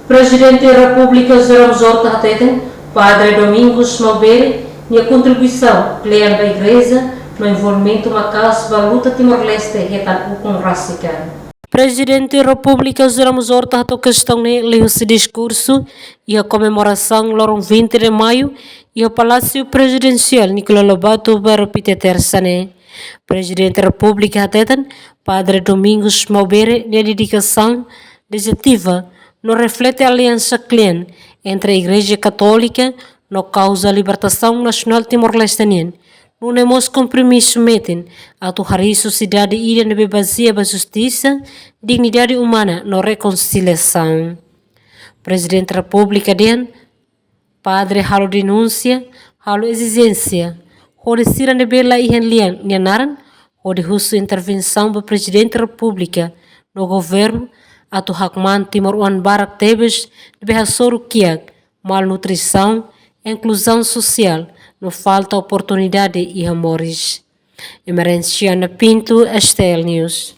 Presidente da República Zeramos Horta Hateten, Padre Domingos Malbere, e a contribuição plena da Igreja no envolvimento macas da luta Timor-Leste retan com racial. Presidente da República Zeramos Horta a questão ne leu esse discurso e a comemoração lorong 20 de maio e o Palácio Presidencial Nicolau Lobato para Peter Sané. Presidente da República Hateten, Padre Domingos Malbere, e a dedicação dejetiva não reflete a aliança clean entre a Igreja Católica no causa a libertação nacional timor-leste. Não temos compromisso metem a tornar a sociedade ida na baseia da justiça, dignidade humana na reconciliação. Presidente da República Padre halo denúncia, halo exigência, onde se na bela e lian nianaran, onde russo intervenção do Presidente da República no governo atau hakman Timor Wan Barak Tebes de Behassoro Kiak, malnutrição, inclusão social, não falta oportunidade e amores. Emerenciana Pinto, Estel News.